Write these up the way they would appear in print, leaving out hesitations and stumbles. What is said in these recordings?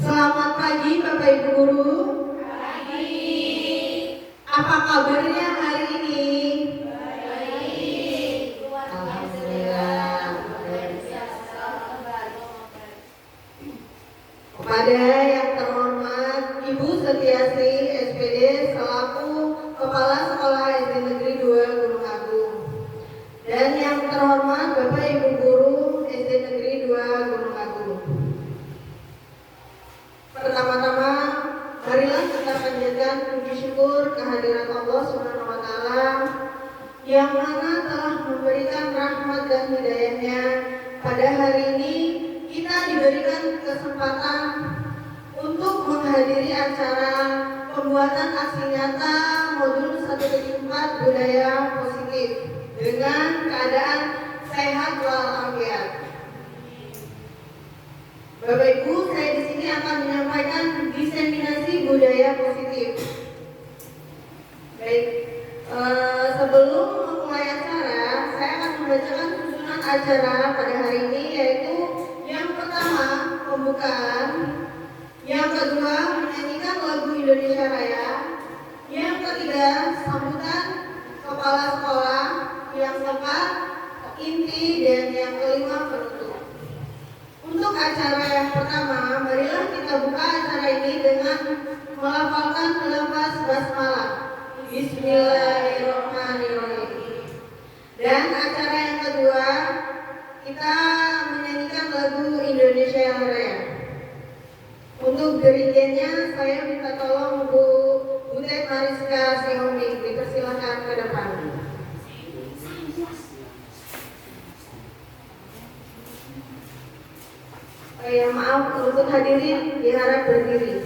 Selamat pagi Bapak Ibu Guru. Pagi. Apa kabarnya hari ini? Baik. Alhamdulillah. Kepada yang terhormat Ibu Setiasi SPD selaku Kepala Sekolah SD Negeri 2 Gunung Agung, dan yang terhormat Bapak Ibu Guru SD Negeri 2 Gunung Agung. Pertama-tama, marilah kita panjatkan puji syukur kehadirat Allah Subhanahu wa Ta'ala yang mana telah memberikan rahmat dan hidayahnya. Pada hari ini kita diberikan kesempatan untuk menghadiri acara pembuatan aksi nyata modul 1/4 budaya positif dengan keadaan sehat walafiat. Bapak Ibu, saya di sini akan menyampaikan diseminasi budaya positif. Baik, sebelum memulai acara, saya akan membacakan susunan acara pada hari ini, yaitu yang pertama pembukaan, yang kedua menyanyikan lagu Indonesia Raya, yang ketiga sambutan kepala sekolah, yang keempat inti, dan yang kelima penutup. Untuk acara yang pertama, marilah kita buka acara ini dengan melafalkan lafaz basmalah. Bismillahirrahmanirrahim. Dan acara yang kedua, kita menyanyikan lagu Indonesia Raya. Untuk dirigennya, saya minta tolong Bu Butet Mariska Sihoming, dipersilakan ke depan. Maaf, untuk hadirin diharap berdiri.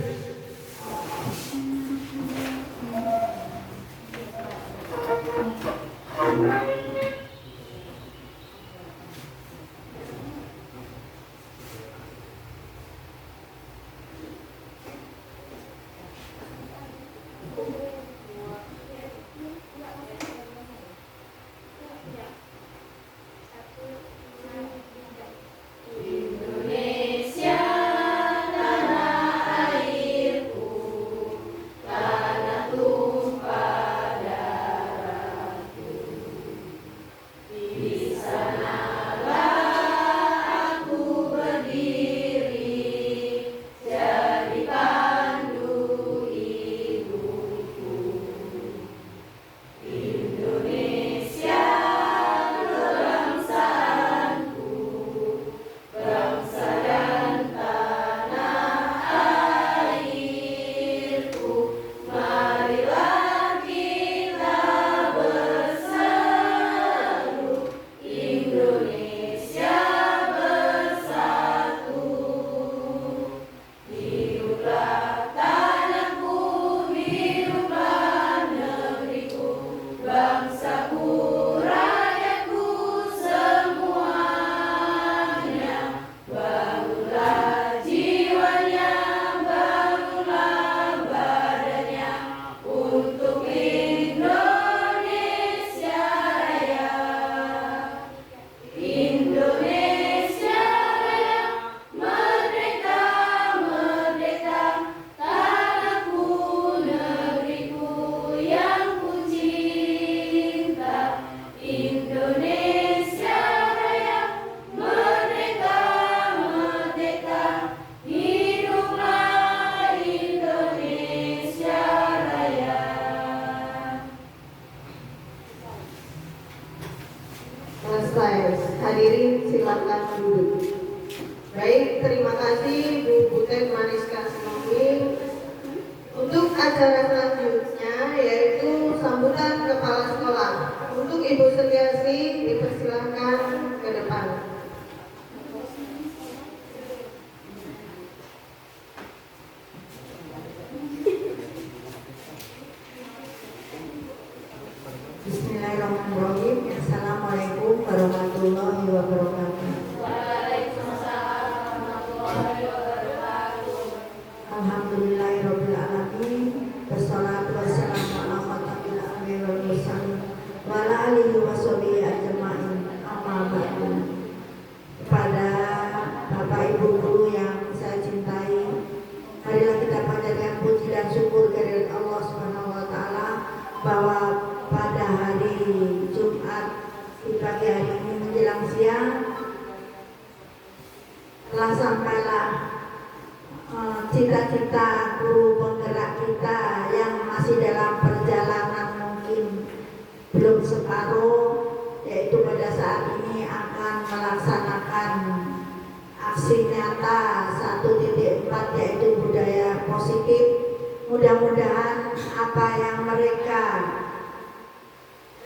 Hadirin silakan duduk. Baik, terima kasih Bu Butet Mariska Sihoming. Untuk acara selanjutnya yaitu sambutan kepala sekolah. Untuk Ibu Setiasi dipersilakan ke depan. Bismillahirrahmanirrahim. Assalamualaikum warahmatullahi wabarakatuh. Waalaikumsalam warahmatullahi wabarakatuh. Alhamdulillahirabbil alamin. Wassalatu wassalamu ala khatamil anbiya'i wal mursalin wa ala alihi washabihi ajmain. Amma ba'du. Kepada Bapak Ibu guru yang saya cintai, sampailah cita-cita guru penggerak kita yang masih dalam perjalanan mungkin belum separuh, yaitu pada saat ini akan melaksanakan aksi nyata 1.4 yaitu budaya positif. Mudah-mudahan apa yang mereka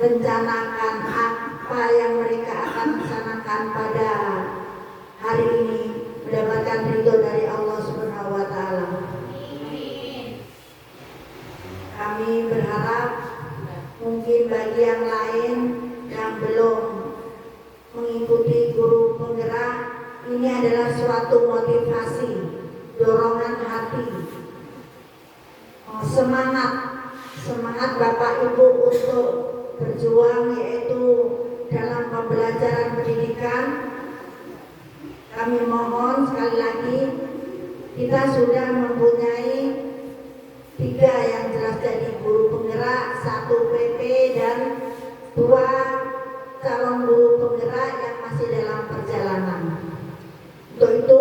rencanakan, apa yang mereka akan laksanakan pada hari ini mendapatkan ridho dari Allah Subhanahu wa taala. Kami berharap mungkin bagi yang lain yang belum mengikuti guru penggerak, ini adalah suatu motivasi, dorongan hati, semangat Bapak Ibu untuk berjuang, yaitu dalam pembelajaran pendidikan. Kami mohon sekali lagi, kita sudah mempunyai 3 yang jelas jadi guru penggerak, 1 PP dan 2 calon guru penggerak yang masih dalam perjalanan. Untuk itu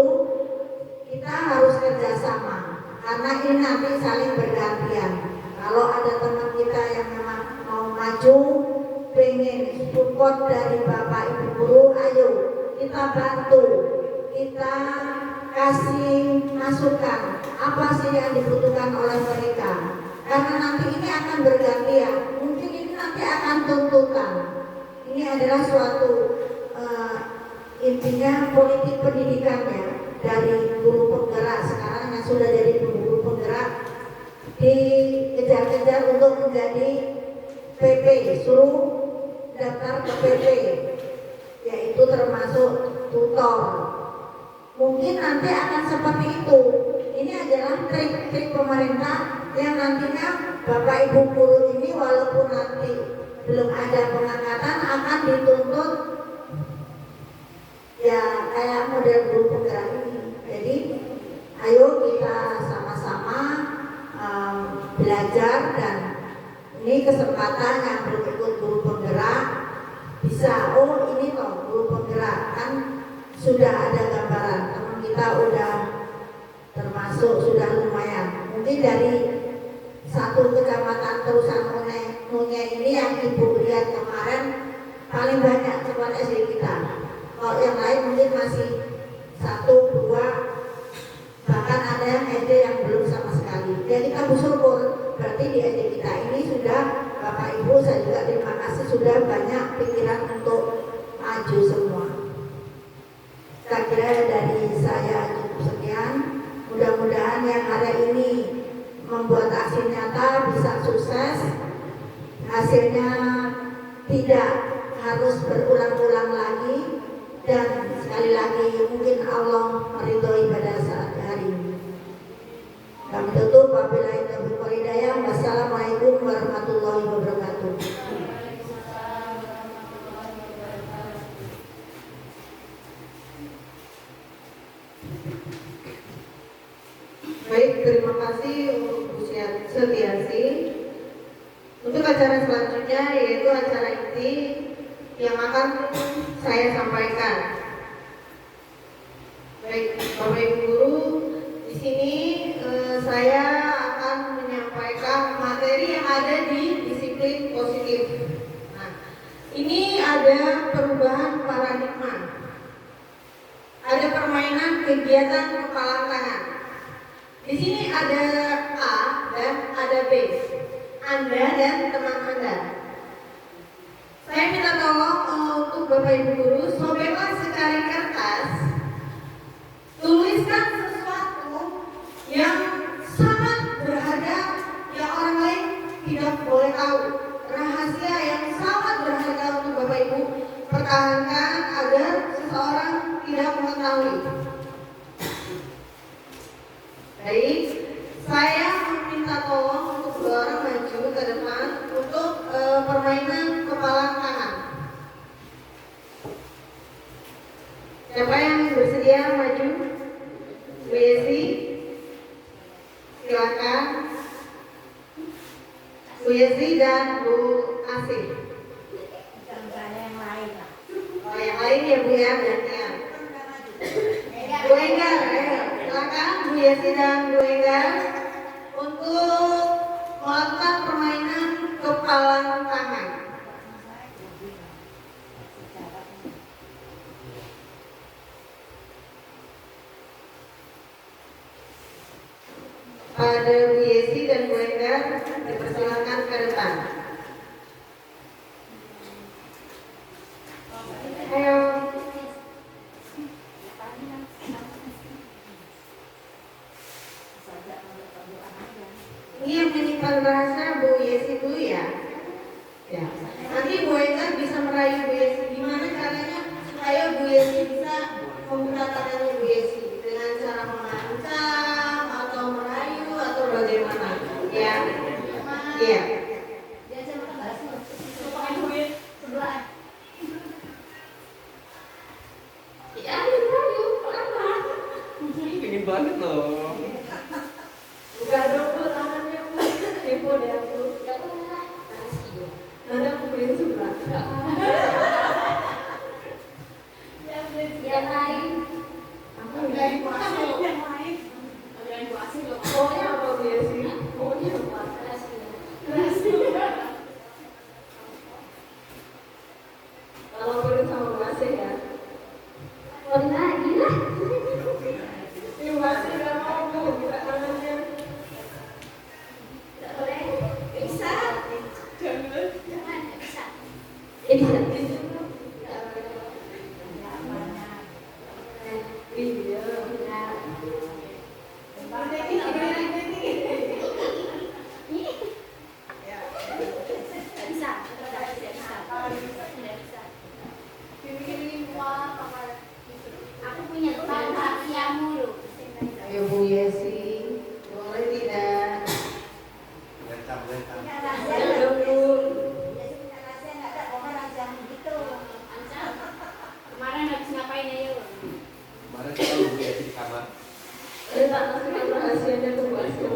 kita harus kerjasama, karena ini nanti saling bergantian. Kalau ada teman kita yang memang mau maju, pengen support dari Bapak Ibu guru, ayo kita bantu, kita kasih masukan apa sih yang dibutuhkan oleh mereka, karena nanti ini akan bergantian. Mungkin ini nanti akan tuntutan. Ini adalah suatu intinya politik pendidikannya dari guru penggerak sekarang yang sudah jadi guru penggerak dikejar-kejar untuk menjadi PP, suruh daftar ke PP, yaitu termasuk tutor. Mungkin nanti akan seperti itu. Ini adalah trik-trik pemerintah yang nantinya Bapak Ibu guru ini walaupun nanti belum ada pengangkatan akan dituntut ya kayak model guru penggerak ini. Jadi ayo kita sama-sama belajar, dan ini kesempatan yang belum ikut guru penggerak bisa, oh ini toh guru penggerak, kan sudah ada gambaran, teman kita udah termasuk sudah lumayan. Mungkin dari 1 kecamatan Terusan Nunye ini yang Ibu lihat kemarin paling banyak cepat SD kita. Kalau yang lain mungkin masih 1, 2, bahkan ada yang SD yang belum sama sekali. Ya kita bersyukur, berarti di SD kita ini sudah, Bapak Ibu saya juga terima kasih sudah banyak pikiran untuk maju semua. Saya kira dari saya cukup sekian. Mudah-mudahan yang hari ini membuat aksi nyata bisa sukses. Hasilnya tidak harus berulang-ulang lagi, dan sekali lagi mungkin Allah meridhoi pada saat hari ini. Kami tutup, wabillahi taufiq wal hidayah. Wassalamualaikum warahmatullahi wabarakatuh. Baik, terima kasih untuk Bu Setiasi. Untuk acara selanjutnya yaitu acara inti yang akan saya sampaikan. Baik, Bapak Ibu guru, di sini saya akan menyampaikan materi yang ada di disiplin positif. Nah, ini ada perubahan paradigma. Ada permainan kegiatan kepala tangan. Di sini ada A dan ada B. Anda dan teman Anda. Saya minta tolong untuk Bapak Ibu guru, sobeklah secari kertas, tuliskan sesuatu yang sangat berharga yang orang lain tidak boleh tahu. Rahasia yang sangat berharga untuk Bapak Ibu pertahankan agar seseorang tidak mengetahui. Baik, saya meminta tolong untuk 2 orang maju ke depan untuk permainan kepala tangan. Siapa yang bersedia maju? Bu Yesi, silakan. Bu Yesi dan Bu Asih. Oh, yang lain ya Bu ya, gantian. Bu Bu Enggar, silakan Bu Yesi dan Bu Enggar untuk melakukan permainan kepalan tangan. Pada Bu Yesi dan Bu Enggar dipersilakan ke depan. Ayo. Ini yang menyimpan rahasia Bu Yesi dulu ya. Ya. Nanti Bu Enggar bisa merayu Bu Yesi. Gimana caranya supaya Bu Yesi bisa membuka tangannya Bu Yesi dengan cara mengancam atau merayu atau bagaimana? Ya. Iya. Ya, merayu pelan-pelan. Pengen banget loh. Buka dulu tangannya Bu. Tempo deh aku. Nanti aku beliin sebelah. Yang lain, Aku beliin puasa. Pokoknya apa Bu Yesi? Pokoknya apa? Kalau boleh sama Bu Asih ya. boleh lagi lah. Ini Bu Asih nggak mau Bu, buka tangannya. Tidak boleh. Bisa. Jangan. Jangan, tidak bisa. Ini bisa. Iya. Tidak bisa. Tidak bisa. Aku punya teman rahasiamu loh. Ayo Bu Yesi, boleh tidak? Welcome. Ayo Bu. Kemarin habis ngapain ayo? Kemarin kita lu di kamar. Ayo tak kasih rahasianya ke Bu Asih.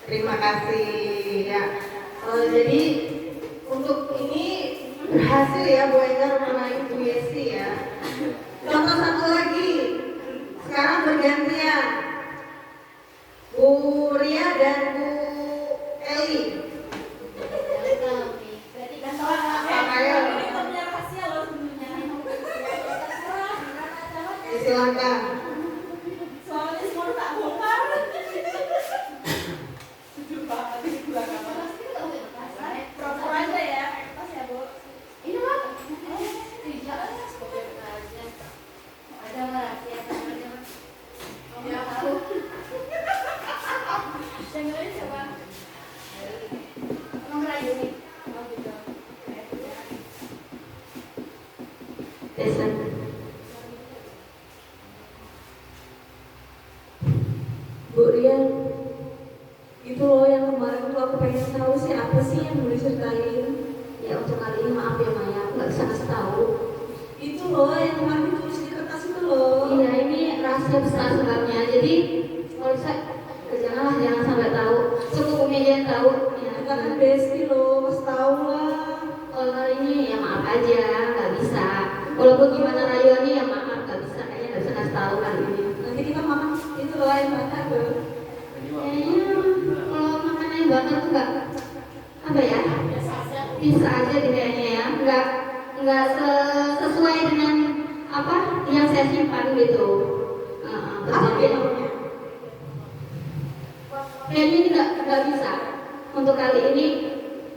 Terima kasih ya. Jadi untuk ini berhasil ya Bu Enggar meraih Bu Yesi ya. Contoh satu lagi. Sekarang bergantian. Bu Ria dan Bu Eli. Ayo. Silakan. Desa. Bu Ria, itu loh yang kemarin tuh aku pengen tahu sih apa sih yang mau diceritain. Ya untuk kali ini maaf ya Maya, aku nggak bisa kasih tahu. Itu loh yang kemarin ditulis di kertas itu loh. Iya ini rahasia besar sebenarnya. Jadi kalau bisa jangan sampai tahu. Cukup Umi aja yang tahu. Ya, Kita kan besti loh, mas tahu lah. kalau kali ini ya maaf aja, nggak bisa. Walaupun gimana rayuannya ya maaf, nggak bisa. Kayaknya nggak bisa kasih tahu kali ini. Nanti kita makan itu loh yang bakar loh. Kayaknya kalau makanan yang bakar tuh nggak apa ya? Bisa aja deh kayaknya ya. Nggak sesuai dengan apa yang saya simpan gitu. Apa Terus namanya? kayaknya ini nggak bisa untuk kali ini.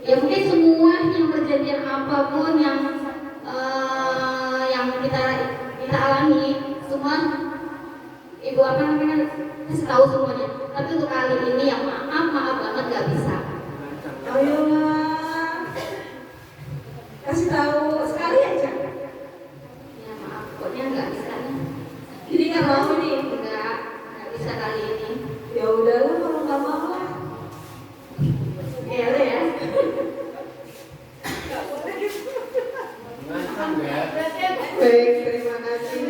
Ya mungkin semua yang perjanjian apapun yang kita alami semua ibu apa namanya kasih tahu semuanya. Tapi untuk kali ini yang maaf banget nggak bisa. Ayolah, kasih tahu sekali aja. Ya maaf, pokoknya nggak bisa nih. Jadi nggak mau nih. Nggak bisa kali ini. Ya udahlah kalau nggak mau lah. Ya udah ya. Ngancam ya. Baik, terima kasih.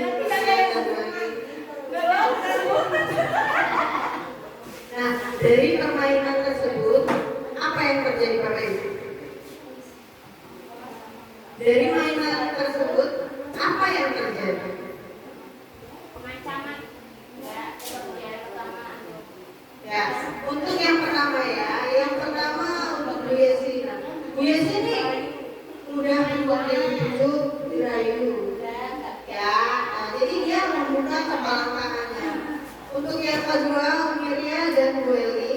Nah, yang terjadi Bapak Ibu? Dari mainan tersebut, apa yang terjadi? Pengancaman. Ya, yang pertama. Ya, untuk yang pertama ya, yang pertama untuk Bu Yesi. Bu Yesi ini udah membuat yang cucu dirayu. Ya, nah, jadi dia membuka kepalang tangannya. Untuk yang kedua, Umiria dan Bu Eli.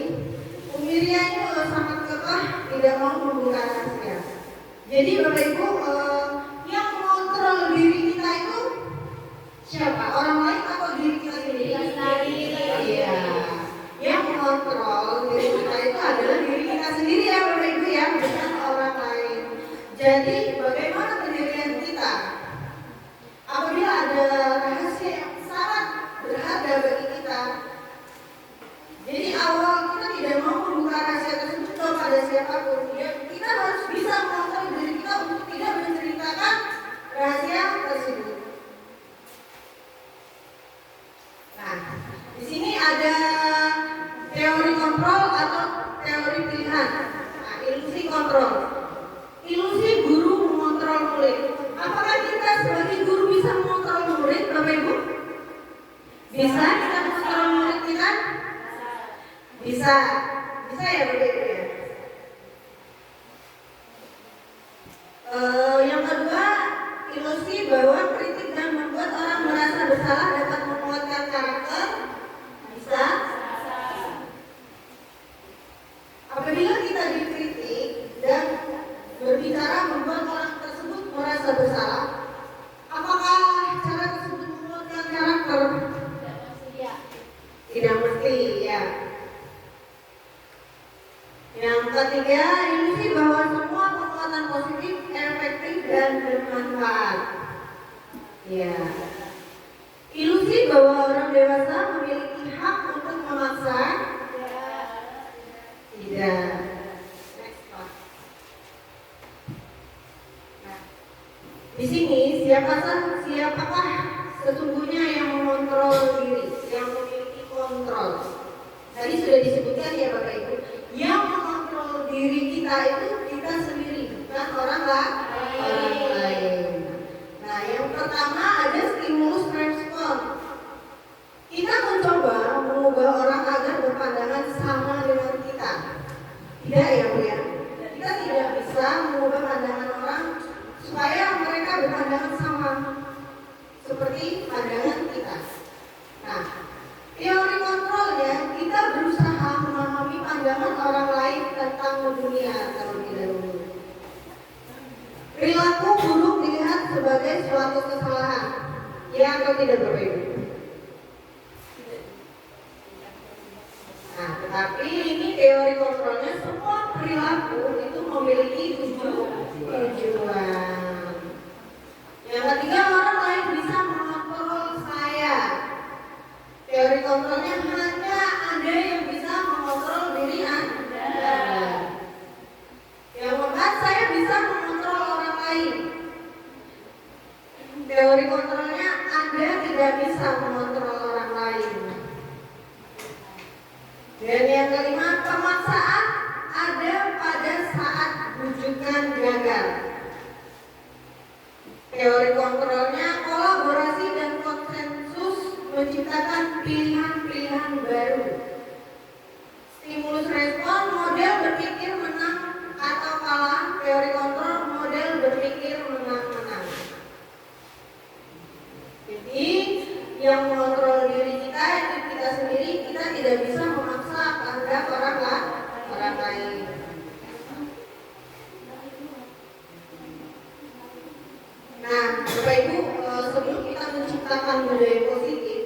Umiria ini sangat kekeh, tidak mau membuka rahasia. Jadi Bapak Ibu, yang mengontrol diri kita itu siapa? Orang lain atau diri kita sendiri? Iya. Yang mengontrol diri kita itu adalah diri kita sendiri ya Bapak Ibu ya, bukan orang lain. Jadi bagaimana pendirian kita? Apabila ada rahasia yang sangat berharga bagi kita, jadi awal kita tidak mau membuka rahasia tersebut kepada siapapun. Ya, kita harus bisa mengontrol diri kita untuk tidak menceritakan rahasia tersebut. Nah, di sini ada teori kontrol atau teori pilihan. Nah, ilusi kontrol. Ilusi guru mengontrol murid. Apakah kita sebagai guru bisa mengontrol murid, Bapak Ibu? Bisa kita mengontrol murid kita? Bisa. Bisa ya Bapak Ibu ya? Yang kedua, ilusi bahwa kritik dan membuat orang merasa bersalah dapat menguatkan karakter. Bisa. Apabila kita dikritik dan berbicara membuat orang tersebut merasa bersalah, apakah cara tersebut menguatkan karakter? Tidak mesti ya. Yang ketiga, ilusi bahwa semua kekuatan positif, efektif dan bermanfaat. Ya. Ilusi bahwa orang dewasa memiliki hak untuk memaksa. Tidak. Nah, di sini siapakah sesungguhnya yang mengontrol diri, yang memiliki kontrol? Tadi sudah disebutkan ya Bapak Ibu, yang mengontrol diri kita itu kita sendiri, bukan orang lain. Nah, yang pertama ada stimulus respon. Kita mencoba mengubah orang agar berpandangan sama dengan kita. Tidak ya Bu ya? Kita tidak bisa mengubah pandangan orang supaya mereka berpandangan sama seperti pandangan kita. Nah, teori kontrolnya kita berusaha memahami pandangan orang lain tentang dunia terlebih dahulu. Perilaku buruk dilihat sebagai suatu kesalahan. Ya atau tidak Bapak Ibu? Nah, tetapi ini teori kontrolnya semua perilaku itu memiliki tujuan. Yang ketiga, orang lain bisa mengontrol saya. Teori kontrolnya hanya ada yang bisa mengontrol diri Anda. Yang keempat, saya bisa mengontrol orang lain. Teori kontrolnya Anda tidak bisa mengontrol orang lain. Dan yang kelima, pemaksaan ada pada saat bujukan gagal. Teori kontrolnya kolaborasi dan konsensus menciptakan pilihan-pilihan baru. Stimulus respon model berpikir menang atau kalah. Teori kontrol model berpikir menang-menang. Jadi yang mengontrol diri kita itu kita sendiri, kita tidak bisa memaksa kehendak orang lain. Nah, Bapak Ibu, sebelum kita menciptakan budaya positif,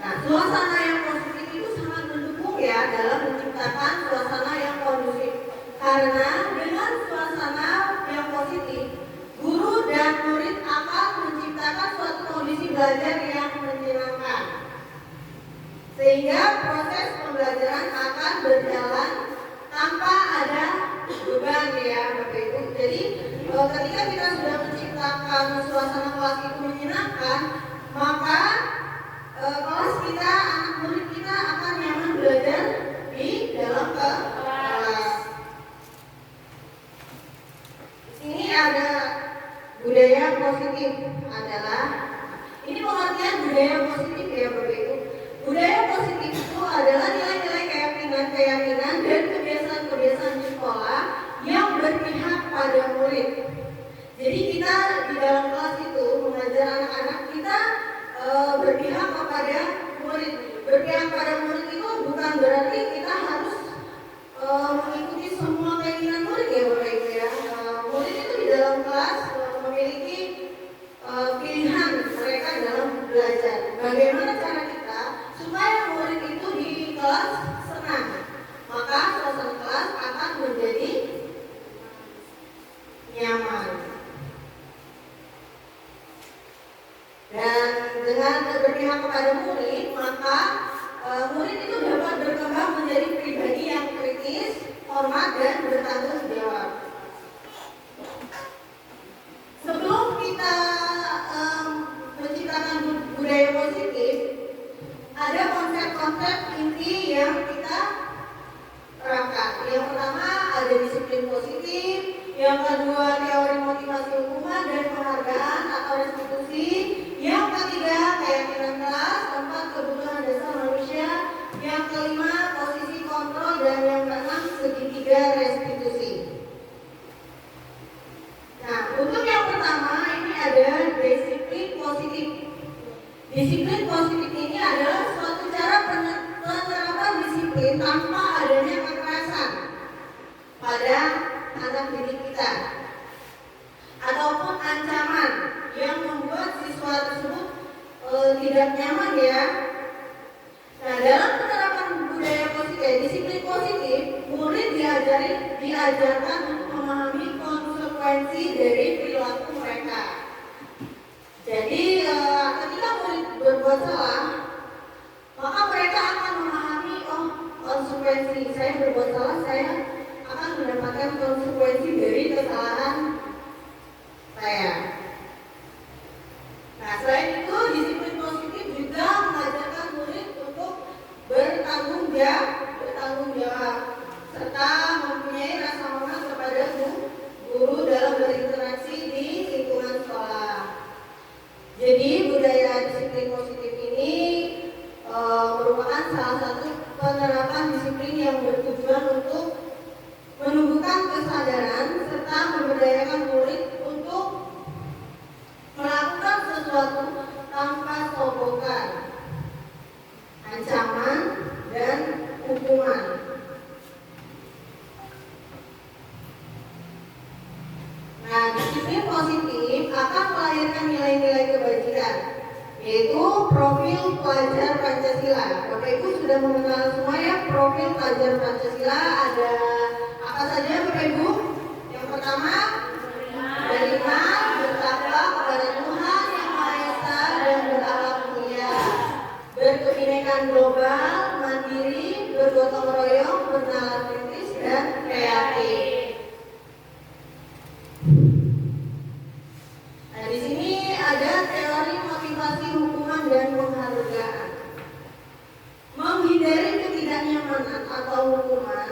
nah suasana yang positif itu sangat mendukung ya dalam menciptakan suasana yang kondusif. Karena dengan suasana yang positif, guru dan murid akan menciptakan suatu kondisi belajar yang menyenangkan, sehingga proses pembelajaran akan berjalan tanpa ada beban ya Bapak Ibu. Jadi ketika kita sudah menciptakan suasana kelas itu menyenangkan, maka kelas kita, anak murid kita akan nyaman belajar di dalam kelas. positif adalah, ini pengertian budaya positif ya Bapak Ibu. Budaya positif itu adalah nilai-nilai keyakinan dan kebiasaan-kebiasaan di sekolah yang berpihak pada murid. Jadi kita di dalam kelas itu mengajar anak-anak kita berpihak kepada murid. Berpihak pada murid itu bukan berarti kita harus mengikuti semua keinginan murid ya Bapak Ibu ya. Murid itu di dalam kelas memiliki pilihan mereka dalam belajar. Bagaimana cara kita supaya murid itu di kelas senang? Maka suasana kelas akan menjadi nyaman. Dan dengan berpihak kepada murid, maka murid itu dapat berkembang menjadi pribadi yang kritis, hormat, dan bertanggung jawab. Sebelum kita menciptakan budaya positif, ada konsep-konsep inti yang kita terapkan. Yang pertama ada disiplin positif, yang kedua teori motivasi hukuman dan penghargaan atau restitusi, yang ketiga keyakinan kelas, keempat kebutuhan dasar manusia, yang kelima posisi kontrol, dan yang keenam segitiga restitusi. Nah, untuk yang pertama ini ada disiplin positif. Disiplin positif ini adalah suatu cara penerapan disiplin tanpa adanya kekerasan pada anak didik kita ataupun ancaman yang membuat siswa tersebut tidak nyaman ya. Nah, dalam penerapan budaya positif, disiplin positif, murid diajarkan untuk memahami konsekuensi dari perilaku mereka. Jadi ketika murid berbuat salah, maka mereka akan memahami, oh konsekuensi saya berbuat salah, saya akan mendapatkan konsekuensi dari kesalahan saya. Nah, selain itu disiplin positif juga mengajarkan murid untuk bertanggung jawab serta mempunyai rasa hormat kepada guru dalam berinteraksi di lingkungan sekolah. Jadi budaya disiplin positif ini merupakan salah satu penerapan disiplin yang bertujuan untuk menumbuhkan kesadaran serta memberdayakan murid untuk melakukan sesuatu tanpa sogokan, ancaman, dan hukuman. Nah, disiplin positif akan melahirkan nilai-nilai kebajikan, yaitu profil pelajar Pancasila. Bapak Ibu sudah mengenal semua ya profil pelajar Pancasila. Ada apa saja Bapak Ibu? Yang pertama, beriman, bertakwa kepada Tuhan Yang Maha Esa dan berakhlak mulia, berkebinekaan global, mandiri, bergotong royong, bernalar kritis, dan kreatif. Nah, di sini ada teori motivasi hukuman dan penghargaan. Menghindari ketidaknyamanan atau hukuman,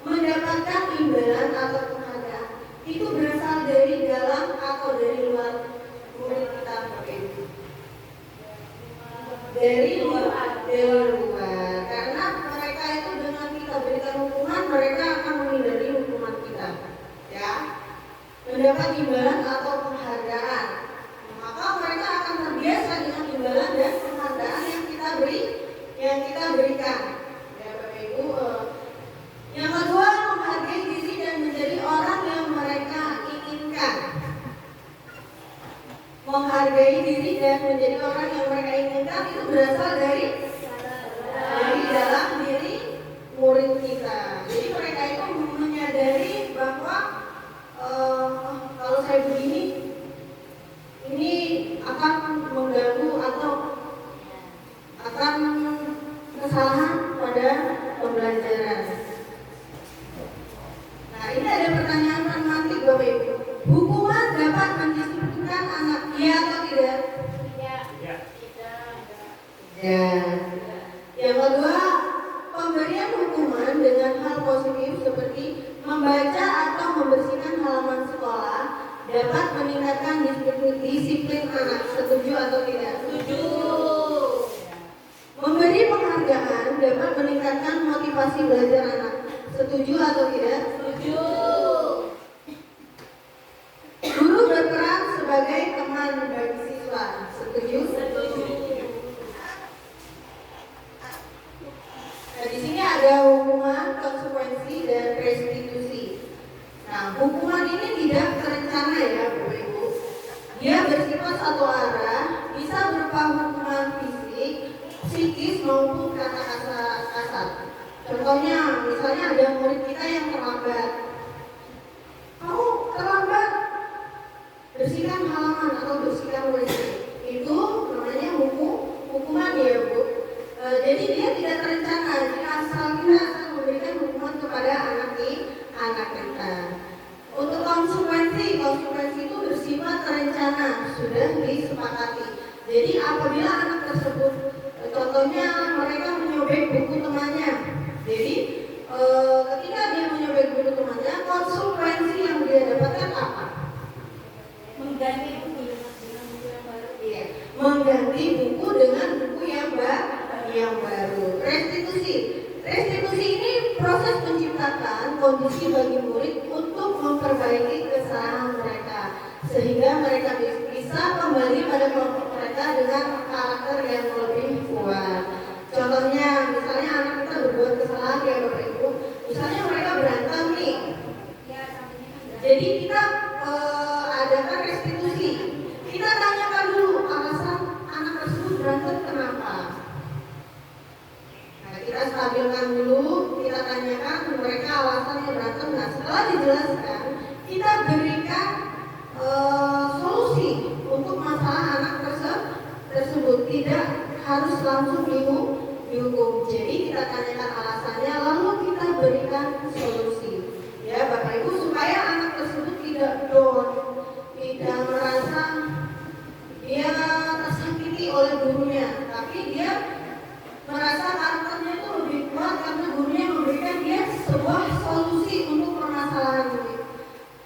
mendapatkan imbalan atau penghargaan, itu berasal dari dalam atau dari luar murid kita Bapak Ibu. Dari luar. Karena mereka itu dengan kita berikan hukuman, mereka akan menghindari hukuman kita. Ya. Mendapat imbalan atau penghargaan, maka mereka akan terbiasa dengan imbalan dan penghargaan yang kita berikan. Ya Bapak Ibu. Yang kedua, menghargai diri dan menjadi orang yang mereka inginkan. Menghargai diri dan menjadi orang yang mereka inginkan itu berasal dari dalam diri murid kita. Jadi mereka itu menyadari bahwa kalau saya begini, ini akan mengganggu atau akan kesalahan pada pembelajaran. Nah, ini ada pertanyaan pragmatik Bapak Ibu. Hukuman dapat mendisiplinkan anak, iya atau tidak? Tidak. Ya. Yang kedua, pemberian hukuman dengan hal positif seperti membaca atau membersihkan halaman sekolah dapat meningkatkan disiplin anak. Setuju atau tidak? Setuju. Memberi penghargaan dapat meningkatkan motivasi belajar anak. Setuju atau tidak? Setuju. Guru berperan sebagai teman bagi siswa. Setuju? Setuju. Nah, di sini ada hukuman, konsekuensi, dan restitusi. Nah, hukuman ini tidak terencana ya, Bapak Ibu. Dia bersifat satu arah, bisa berupa hukuman fisik, psikis maupun kata-kata kasar. Contohnya, misalnya ada murid kita yang terlambat. Kamu terlambat, bersihkan halaman atau bersihkan WC. Itu namanya hukuman ya, Bu. Jadi dia tidak terencana. Jadi asal kita akan memberikan hukuman kepada anak kita. Untuk konsekuensi itu bersifat terencana, sudah disepakati. Jadi apabila anak tersebut, contohnya mereka menyobek buku temannya. Jadi ketika dia menyobek buku temannya, konsekuensi yang dia dapatkan apa? Mengganti buku dengan buku yang baru. Iya, mengganti buku dengan buku yang baru. Restitusi ini proses menciptakan kondisi bagi murid untuk memperbaiki kesalahan mereka sehingga mereka bisa kembali pada kelompok mereka dengan karakter yang lebih kuat. Contohnya, misalnya anak kita berbuat kesalahan ya Bapak Ibu, misalnya mereka berantem nih. Jadi kita adakan restitusi. Kita tanyakan dulu alasan anak tersebut berantem kenapa. Nah, kita stabilkan dulu, kita tanyakan mereka alasannya berantem. Nah, setelah dijelaskan, kita berikan solusi untuk masalah anak tersebut. Tidak harus langsung dihukum. Jadi kita tanyakan alasannya, lalu kita berikan solusi. Ya Bapak Ibu, supaya anak tersebut tidak down, tidak merasa dia tersakiti oleh gurunya, tapi dia merasa karakternya itu lebih kuat karena gurunya memberikan dia sebuah solusi untuk permasalahan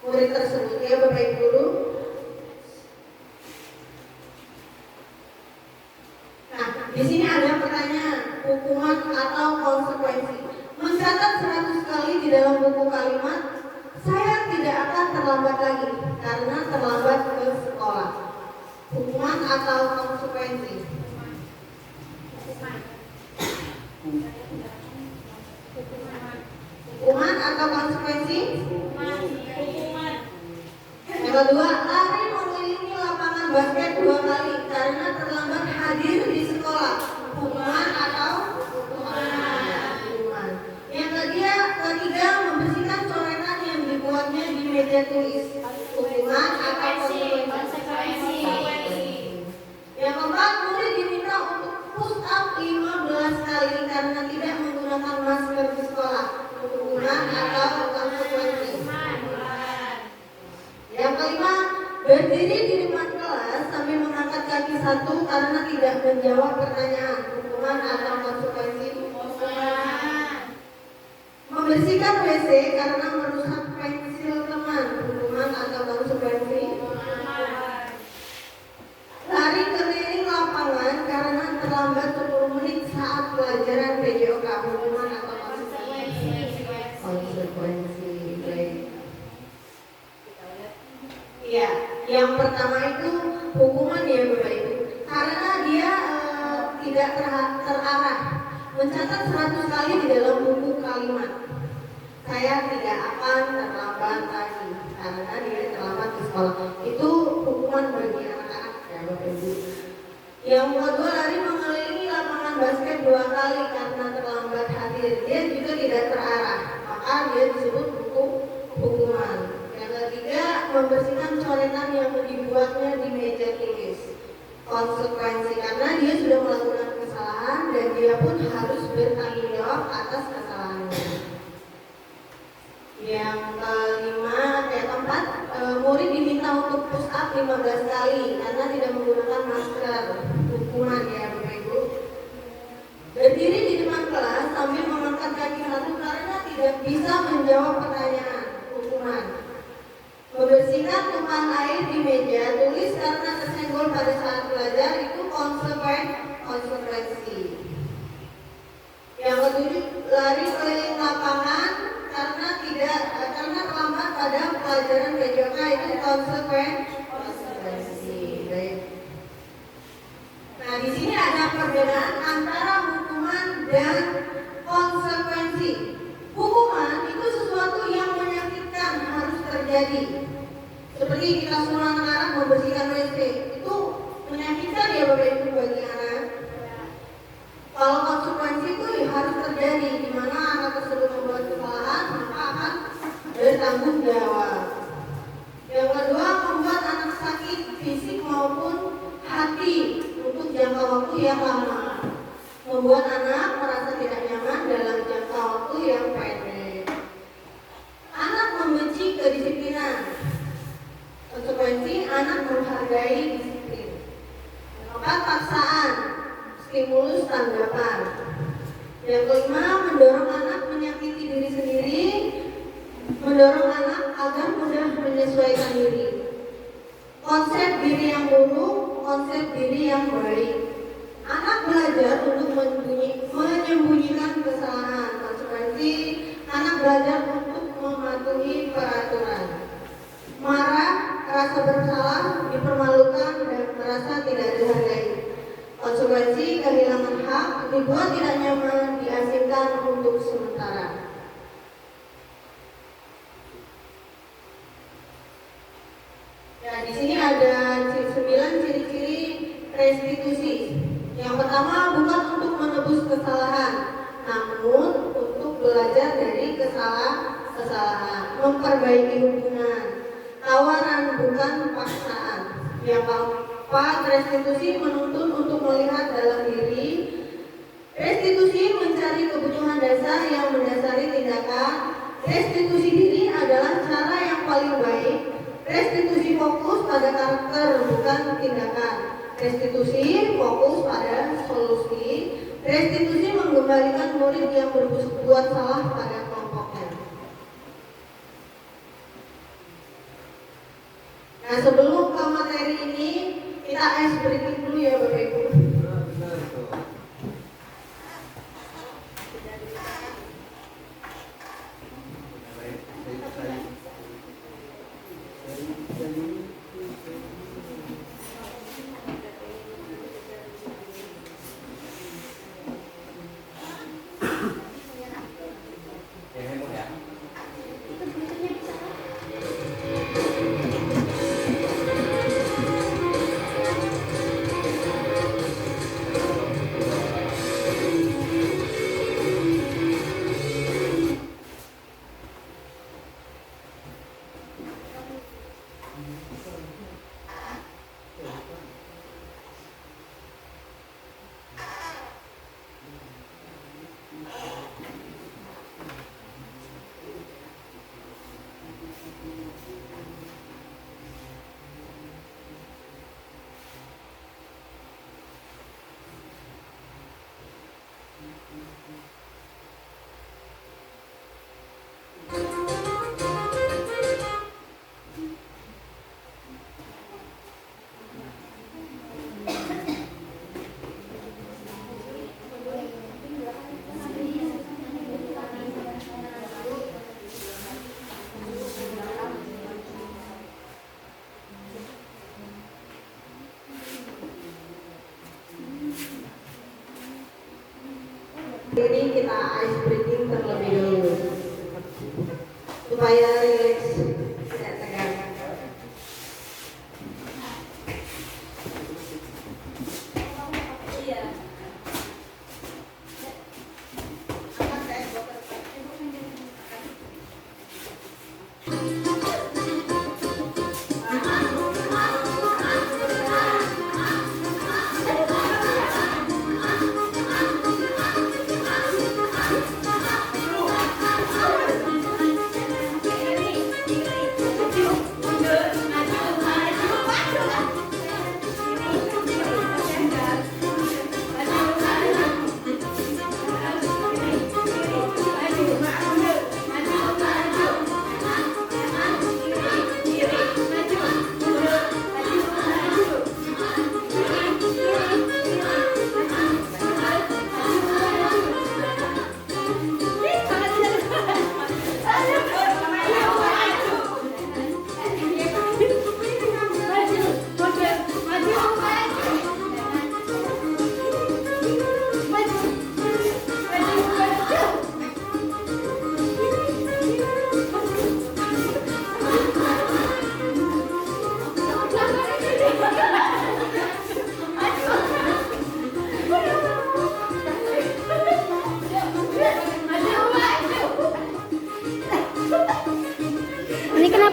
murid tersebut. Ya Bapak Ibu Guru. Nah, di sini ada pertanyaan, hukuman atau konsekuensi. Mencatat 100 kali di dalam buku kalimat, saya tidak akan terlambat lagi karena terlambat ke sekolah. Hukuman atau konsekuensi? Hukuman atau konsekuensi? Hukuman. Yang kedua, lari mengelilingi lapangan basket 2 kali karena terlambat hadir di sekolah. Hukuman atau hukuman. Yang ketiga, membersihkan coretan yang dibuatnya di meja tulis. Hukuman atau konsekuensi. Yang keempat, murid diminta untuk push up 15 kali karena tidak menggunakan masker di sekolah. Hukuman atau konsekuensi. Yang kelima, berdiri di depan kelas sambil mengangkat kaki satu karena tidak menjawab pertanyaan. Hukuman atau konsekuensi? Membersihkan WC karena merusak pensil teman. Hukuman atau konsekuensi? Lari keliling lapangan karena terlambat 10 menit saat pelajaran PJOK. Hukuman atau konsekuensi? Konsekuensi. Baik. Ya, yang pertama itu hukuman ya Bapak Ibu, karena dia tidak terarah. Mencatat 100 kali di dalam buku kalimat, saya tidak akan terlambat lagi karena dia terlambat di sekolah. Itu hukuman bagi anak-anak ya Bapak Ibu. Yang kedua, lari mengelilingi lapangan basket 2 kali karena terlambat hadir. Dia juga tidak terarah, maka dia disebut hukuman. Yang ketiga, membersihkan coretan yang dibuatnya di meja tulis. Konsekuensi, karena dia sudah melakukan kesalahan dan dia pun harus bertanggung jawab atas kesalahannya. Yang keempat, murid diminta untuk push up 15 kali karena tidak menggunakan masker. Hukuman ya Bapak Ibu. Berdiri di depan kelas sambil mengangkat kaki satu karena tidak bisa menjawab pertanyaan. Hukuman. Membersihkan tumpahan air di meja tulis karena tersenggol pada saat belajar itu konsekuensi. Yang ketujuh, lari keliling lapangan karena terlambat pada pelajaran PJK itu konsekuensi. Baik. Nah, di sini ada perbedaan antara hukuman dan konsekuensi. Hukuman itu sesuatu yang menyakitkan harus terjadi. Seperti kita suruh anak-anak membersihkan WC, itu menyakitkan ya Bapak Ibu bagi anak. Kalau konsekuensi itu harus terjadi, di mana anak tersebut membuat kesalahan, maka akan bertanggung jawab. Yang kedua, membuat anak sakit fisik maupun hati untuk jangka waktu yang lama. Membuat anak merasa tidak nyaman dalam jangka waktu yang pendek. Anak membenci kedisiplinan. Konsekuensi anak menghargai disiplin. Keempat, paksaan. Stimulus tanggapan. Yang kelima, mendorong anak menyakiti diri sendiri, mendorong anak agar mudah menyesuaikan diri. Konsep diri yang buruk, konsep diri yang baik. Anak belajar untuk menyembunyikan kesalahan. Konsekuensi anak belajar untuk mematuhi peraturan. Marah, rasa bersalah, dipermalukan, dan merasa tidak dihargai. Konsekuensi kehilangan hak, dibuat tidak nyaman, diasingkan untuk sementara. Ya, di sini ada 9 ciri-ciri restitusi. Yang pertama, bukan untuk menebus kesalahan, namun untuk belajar dari kesalahan, memperbaiki hubungan, tawaran bukan paksaan. Yang keempat, restitusi menuntun untuk melihat dalam diri. Restitusi mencari kebutuhan dasar yang mendasari tindakan. Restitusi diri adalah cara yang paling baik. Restitusi fokus pada karakter bukan tindakan. Restitusi fokus pada solusi. Restitusi mengembalikan murid yang berbuat salah pada kelompoknya. Nah, sebelum ke materi ini, kita ice breaking dulu ya Bapak Ibu. Benar tuh. Yang heboh ya. Ini kita ice breaking terlebih dulu supaya relax, tidak tegang.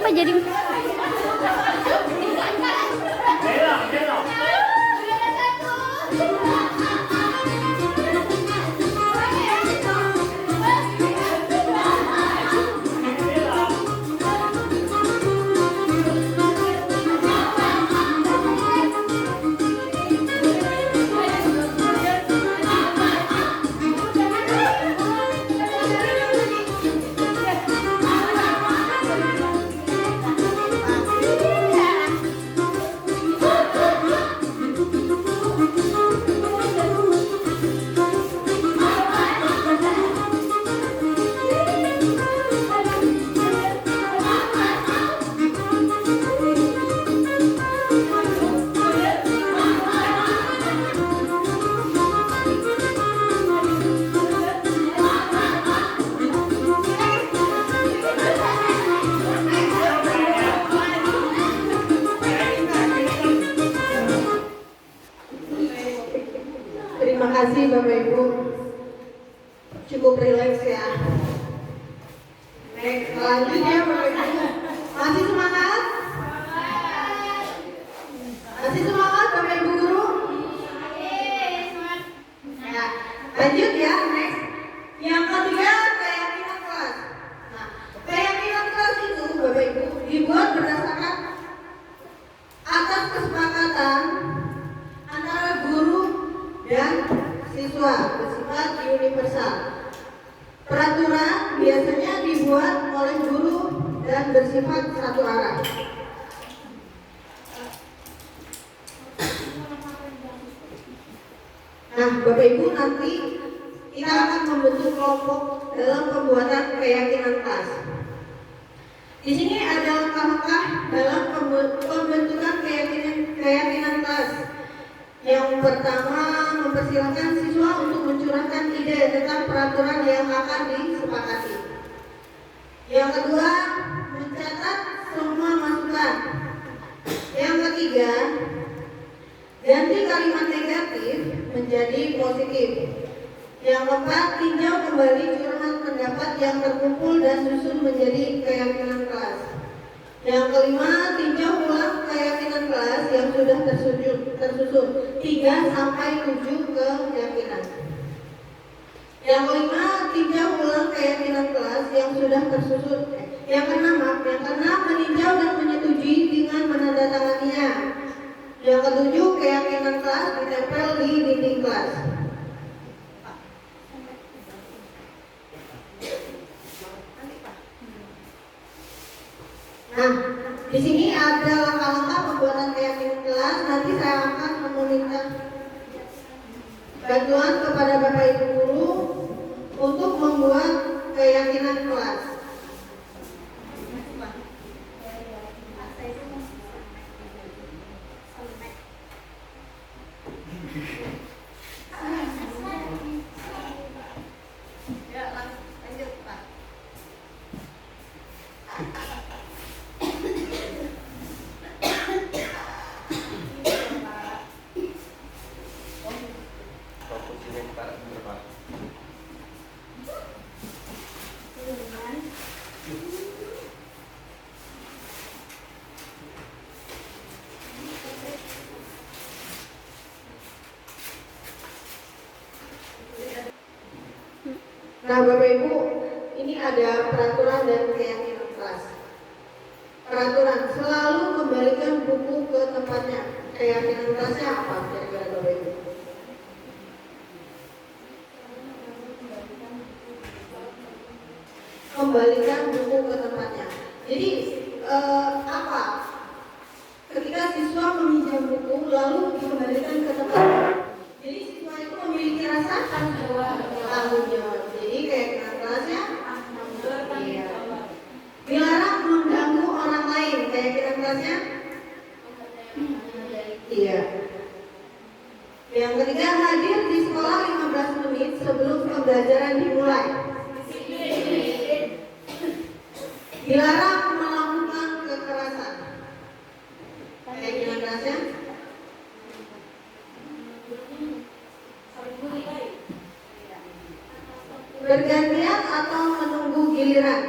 Kenapa jadi Terima kasih Bapak Ibu. Cukup rileks ya. Next, selanjutnya Bapak Ibu. Masih semangat? Masih semangat Bapak Ibu guru? Ya, lanjut ya, next. Yang ketiga, keyakinan kelas. Nah, keyakinan kelas itu Bapak Ibu dibuat berdasarkan atas kesepakatan antara guru dan siswa bersifat universal. Peraturan biasanya dibuat oleh guru dan bersifat satu arah. Nah, Bapak Ibu nanti kita akan membentuk kelompok dalam pembuatan keyakinan kelas. Di sini ada langkah-langkah dalam pembentukan keyakinan kelas. Yang pertama, mempersilahkan siswa untuk mencurahkan ide tentang peraturan yang akan disepakati. Yang kedua, mencatat semua masukan. Yang ketiga, ganti kalimat negatif menjadi positif. Yang keempat, tinjau kembali curahan pendapat yang terkumpul dan susun menjadi keyakinan kelas. Yang kelima, tinjau ulang keyakinan kelas yang sudah tersusun 3 sampai 7 keyakinan. Yang kelima, tinjau ulang keyakinan kelas yang sudah tersusun. Yang keenam, meninjau dan menyetujui dengan menandatanganinya. Yang ketujuh, keyakinan kelas ditempel di dinding kelas. Nah, di sini ada langkah-langkah pembuatan keyakinan kelas. Nanti saya akan meminta bantuan kepada Bapak Ibu guru untuk membuat keyakinan kelas. Ya, lanjut Pak. Nah Bapak Ibu, ini ada peraturan dan keyakinan kelas. Peraturan, selalu kembalikan buku ke tempatnya. Keyakinan kelasnya apa kira-kira Bapak Ibu? Kembalikan buku ke tempatnya. Jadi apa? Ketika siswa meminjam buku lalu dikembalikan ke tempatnya. Jadi siswa itu memiliki rasa tanggung jawab. Jadi keyakinan kelasnya iya. Dilarang mengganggu orang lain. Keyakinan kelasnya iya. Yang ketiga, hadir di sekolah 15 menit sebelum pembelajaran dimulai. Dilarang melakukan kekerasan. Keyakinan kelasnya bergantian atau menunggu giliran.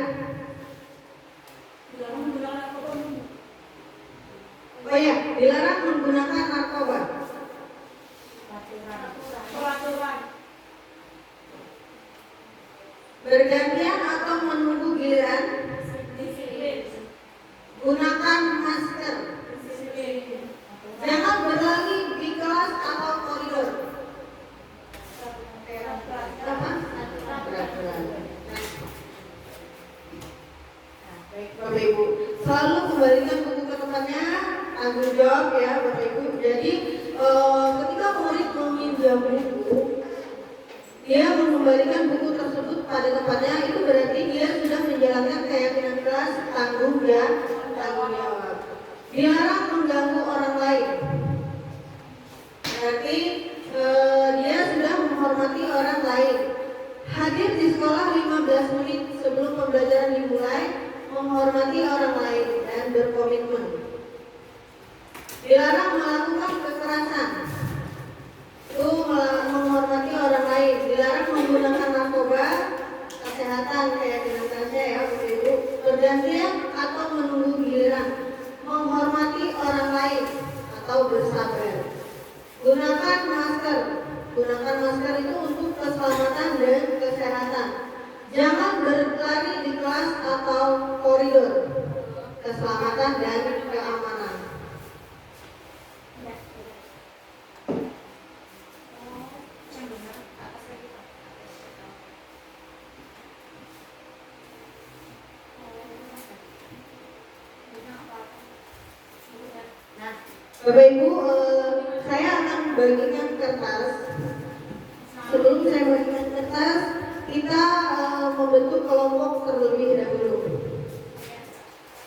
Baik, Bapak Ibu, selalu kembalikan buku ke tempatnya, tanggung jawab ya Bapak Ibu. Jadi ketika murid meminjam buku, dia mengembalikan buku tersebut pada tempatnya, itu berarti dia sudah menjalankan keyakinan kelas tanggung jawab. Dilarang mengganggu orang lain. Berarti dia sudah menghormati orang lain. Hadir di sekolah 15 menit sebelum pembelajaran dimulai, menghormati orang lain dan berkomitmen. Dilarang melakukan kekerasan. Itu menghormati orang lain. Dilarang menggunakan narkoba, kesehatan, keyakinan saya ya Bapak Ibu, perjanjian atau menunggu giliran, menghormati orang lain atau bersabar. Gunakan masker. Gunakan masker itu untuk keselamatan dan kesehatan. Jangan berlari di kelas atau koridor. Keselamatan dan keamanan. Bapak Ibu, saya akan bagikan kertas. Sebelum saya bagikan kertas, kita membentuk kelompok terlebih dahulu.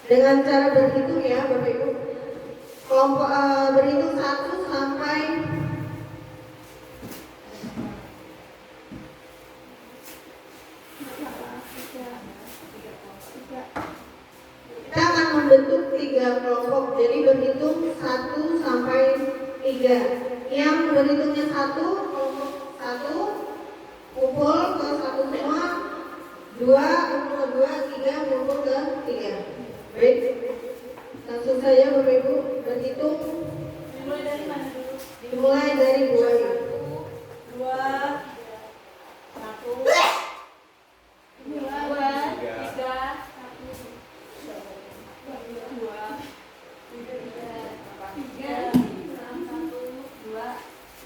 Dengan cara berhitung ya Bapak Ibu. Kelompok berhitung 1 sampai kita akan membentuk 3 kelompok. Jadi berhitung 1 sampai 3. Yang berhitungnya 1, kelompok 1 kumpul ke 1 semua, 2 kumpul ke 2, 3 kumpul ke 3. Baik, langsung saja Bapak Ibu berhitung. Dimulai dari mana dulu? Dimulai dari 2 ya. 2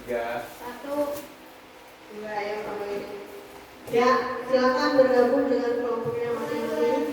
1 2 ya Bapak Ibu. Ya, silakan bergabung dengan kelompoknya masing-masing.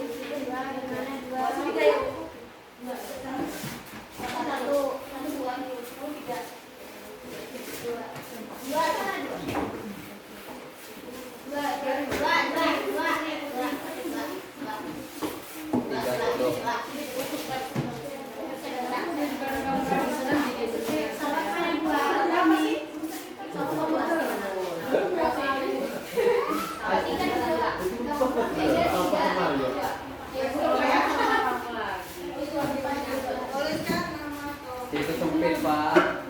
Itu sempit Pak.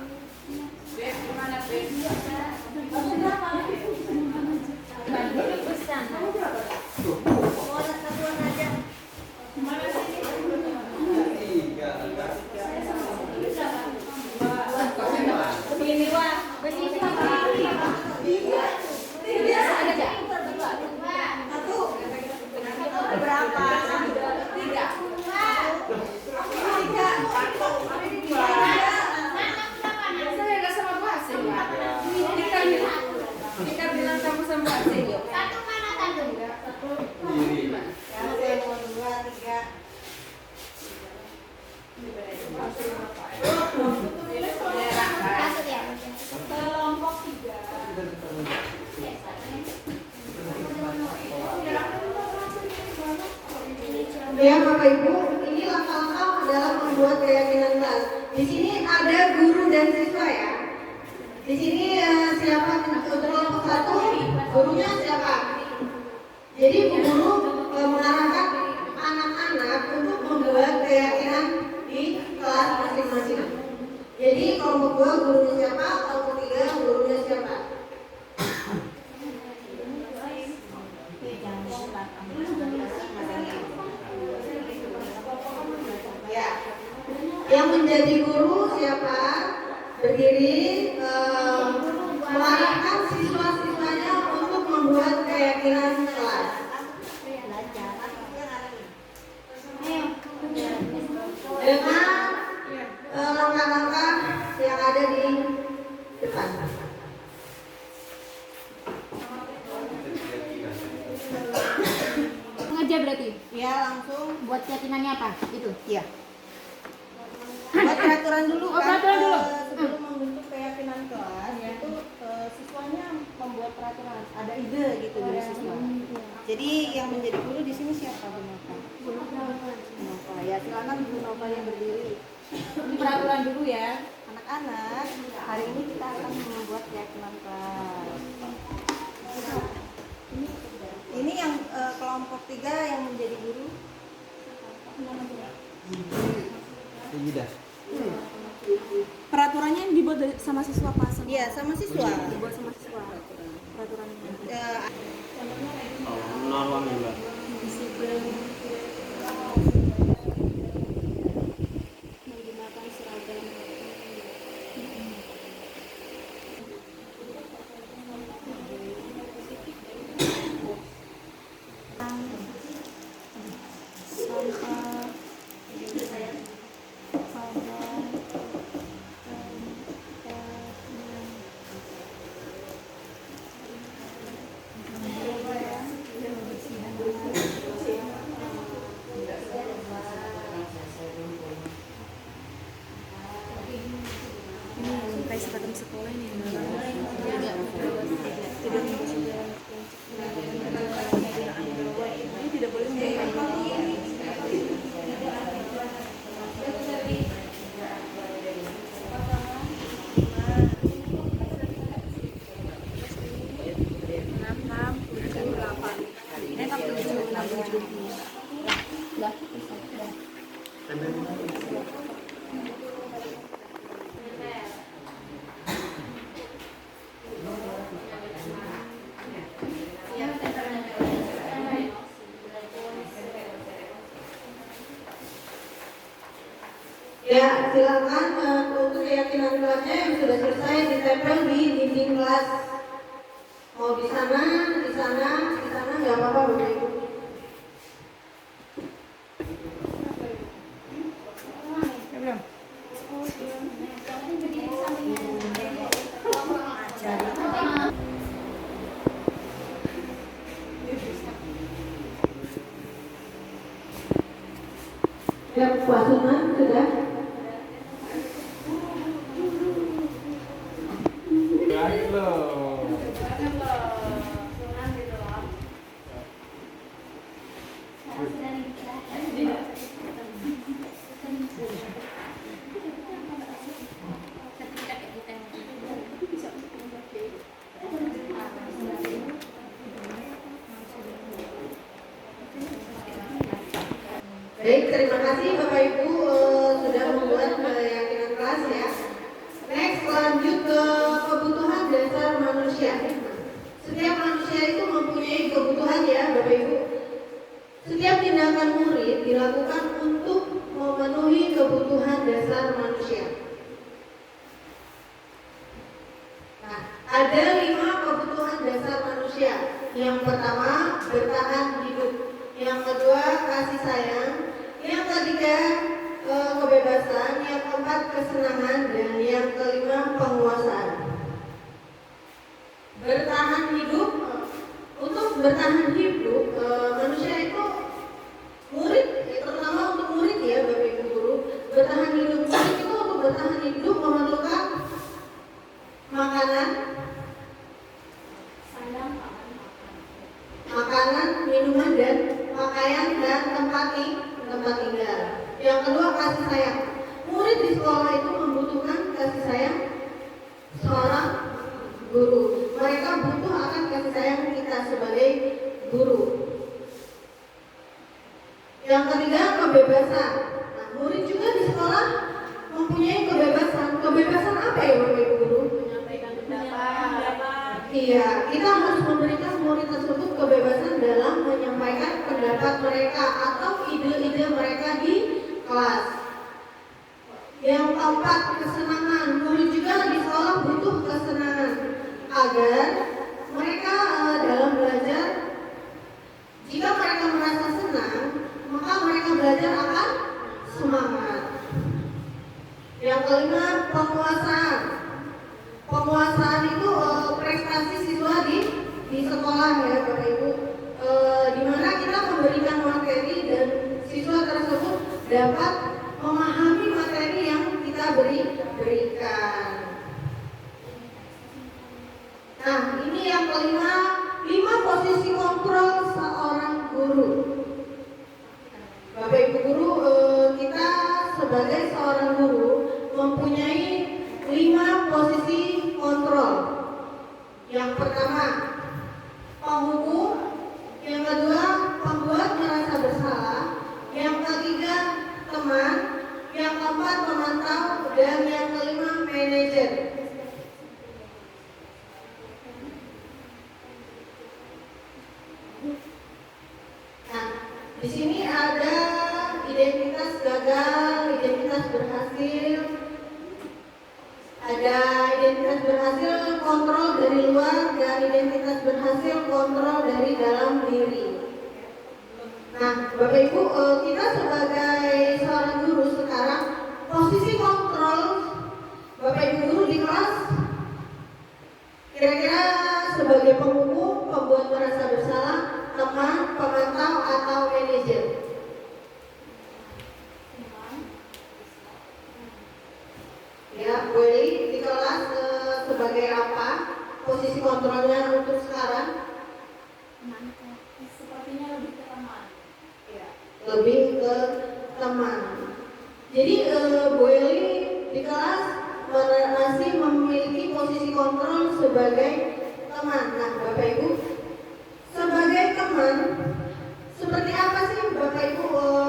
Ya Bapak Ibu, ini langkah-langkah dalam membuat keyakinan kelas. Di sini ada guru dan siswa ya. Di sini siapa untuk kelompok 1, gurunya siapa? Jadi guru mengarahkan anak-anak untuk membuat keyakinan di kelas masing-masing. Jadi kelompok 2 gurunya siapa, kelompok 3 gurunya siapa? Ya, yang menjadi guru siapa? Berdiri mengarahkan siswa-siswanya untuk membuat keyakinan kelas. Dengan langkah-langkah yang ada di depan. Mengajar berarti? Ya, langsung. Buat keyakinannya apa? Itu. Iya. Buat peraturan dulu Oh, kan. peraturan dulu. Sebelum membentuk keyakinan kelas itu siswanya membuat peraturan. Ada ide gitu dari siswa. Jadi yang menjadi guru di sini siapa, Bu Nova? Bu Nova. Ya, silakan Bu Nova yang berdiri. Ini peraturan dulu ya. Anak-anak, hari ini kita akan membuat keyakinan kelas. Ini yang kelompok 3 yang menjadi guru. Peraturannya yang dibuat sama siswa Pak? Iya, sama siswa. Dibuat sama siswa peraturannya. Menggunakan seragam. Sampah ini kayak seragam sekolah ini ini tidak boleh Ya, silakan untuk keyakinan kelasnya yang sudah selesai ditempel di dinding kelas. Mau di sana nggak apa-apa, Bapak Ibu. Ya, Pak Sunan sudah. Baik, terima kasih Bapak Ibu sudah membuat keyakinan kelas ya. Next, lanjut ke kebutuhan dasar manusia. Setiap manusia itu mempunyai kebutuhan ya Bapak Ibu. Setiap tindakan murid dilakukan untuk memenuhi kebutuhan dasar manusia. Nah, ada 5 kebutuhan dasar manusia. Yang pertama, bertahan hidup. Yang kedua, kasih sayang. Yang ketiga, kebebasan. Yang keempat, kesenangan. Dan yang kelima, penguasaan. Bertahan hidup. Untuk bertahan hidup, manusia itu murid, terutama untuk murid ya Bapak Ibu guru. Bertahan hidup, murid itu untuk bertahan hidup memerlukan makanan, minuman dan pakaian dan tempat tinggal. Yang kedua, kasih sayang. Murid di sekolah itu membutuhkan kasih sayang seorang guru. Mereka butuh akan kasih sayang kita sebagai guru. Yang ketiga, kebebasan. Nah, murid juga di sekolah mempunyai kebebasan. Kebebasan apa ya Bapak Ibu guru? Menyampaikan pendapat. Iya, kita harus memberikan murid tersebut kebebasan dalam menyampaikan pendapat mereka atau ide-ide mereka di kelas. Yang keempat, kesenangan. Murid juga di sekolah butuh kesenangan agar mereka dalam belajar. Jika mereka merasa senang, maka mereka belajar akan semangat. Yang kelima, penguasaan. Penguasaan itu prestasi siswa di sekolah ya Bapak Ibu, di mana kita memberikan materi dan dapat memahami materi yang kita berikan. Nah, ini yang kelima, 5 posisi kontrol seorang guru. Bapak Ibu guru, kita sebagai seorang guru mempunyai 5 posisi kontrol. Yang pertama, penghukum. Yang kedua, pembuat merasa bersalah. Yang ketiga, teman. Yang keempat, pemantau. Dan yang kelima, manajer. Nah, di sini ada identitas gagal, identitas berhasil, ada identitas berhasil kontrol dari luar dan identitas berhasil kontrol dari dalam diri. Nah, Bapak Ibu, kita sebagai seorang guru sekarang posisi kontrol Bapak Ibu guru di kelas kira-kira sebagai penghukum, pembuat merasa bersalah, teman, pemantau, atau manajer. Ya, boleh di kelas sebagai apa? Posisi kontrolnya untuk sekarang? Sepertinya lebih ke teman. Ya, lebih ke teman. Jadi Bu Eli di kelas masih memiliki posisi kontrol sebagai teman. Nah, Bapak Ibu, sebagai teman, seperti apa sih Bapak Ibu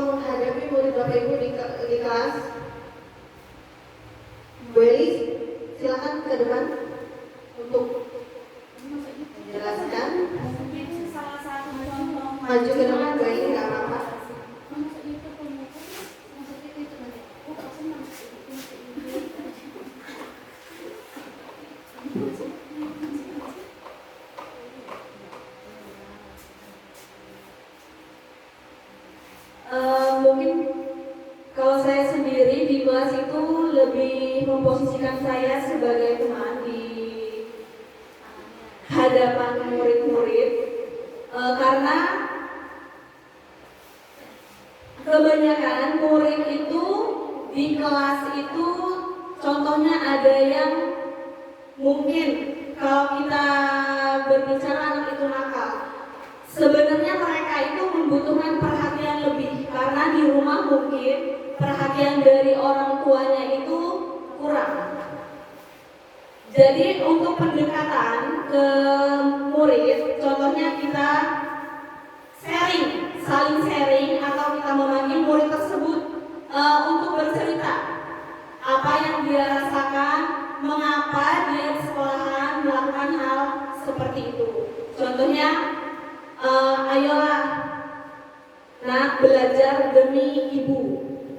menghadapi murid Bapak Ibu di kelas? Bu Eli, silakan ke depan untuk menjelaskan. Itu salah satu contoh Maju ke depan, Bu Eli, nggak apa-apa. Mungkin kalau saya sendiri di kelas itu lebih memposisikan saya sebagai teman di hadapan murid-murid, karena kebanyakan murid itu di kelas itu contohnya ada yang mungkin kalau kita berbicara anak itu nakal. Sebenarnya mereka itu membutuhkan perhatian lebih karena di rumah mungkin perhatian dari orang tuanya itu kurang. Jadi untuk pendekatan ke murid, contohnya kita saling sharing atau kita memanggil murid tersebut untuk bercerita apa yang dia rasakan, mengapa dia di sekolahan melakukan hal seperti itu. Contohnya, ayolah nak belajar demi ibu,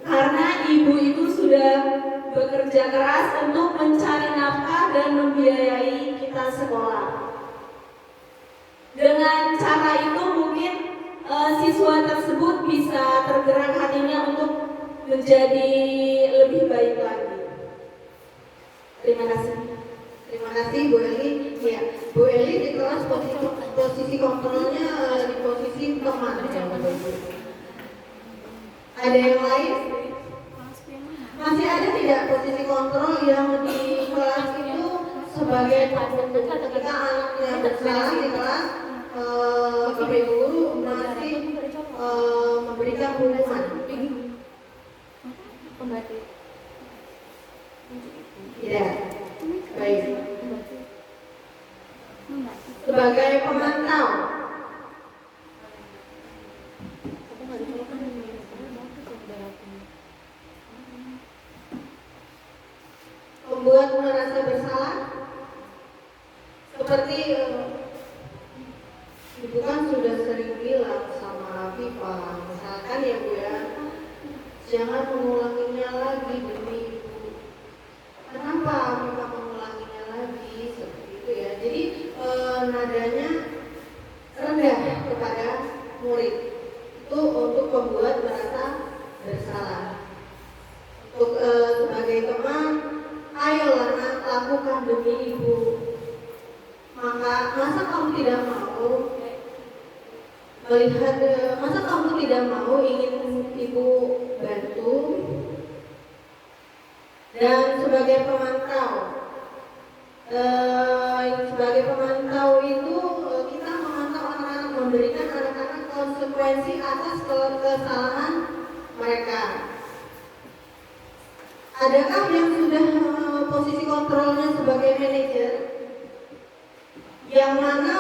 karena ibu itu sudah bekerja keras untuk mencari nafkah dan membiayai kita sekolah. Dengan cara itu mungkin siswa tersebut bisa tergerak hatinya untuk menjadi lebih baik lagi. Terima kasih. Terima kasih Bu Eli. Ya, Bu Eli di kelas posisi kontrolnya di posisi teman. Ada yang lain? Masih ada tidak posisi kontrol yang di kelas itu sebagai pembentuk ketika anaknya bersalah di kelas, Bapak Ibu guru masih memberikan hukuman? Tidak. Baik. Sebagai pemantau, membuat merasa bersalah, seperti Ibu kan sudah sering bilang sama Viva, misalkan ya Bu ya, jangan mengulanginya lagi demi Ibu. Kenapa Viva mengulanginya lagi seperti itu ya? Jadi nadanya rendah kepada murid itu untuk membuat merasa bersalah. Untuk sebagai teman, ayolah nak lakukan demi ibu. Masa kamu tidak mau melihat, masa kamu tidak mau ingin ibu bantu? sebagai pemantau. Sebagai pemantau itu kita memantau anak-anak, memberikan anak-anak konsekuensi atas kesalahan mereka. Adakah yang sudah posisi kontrolnya sebagai manajer, yang mana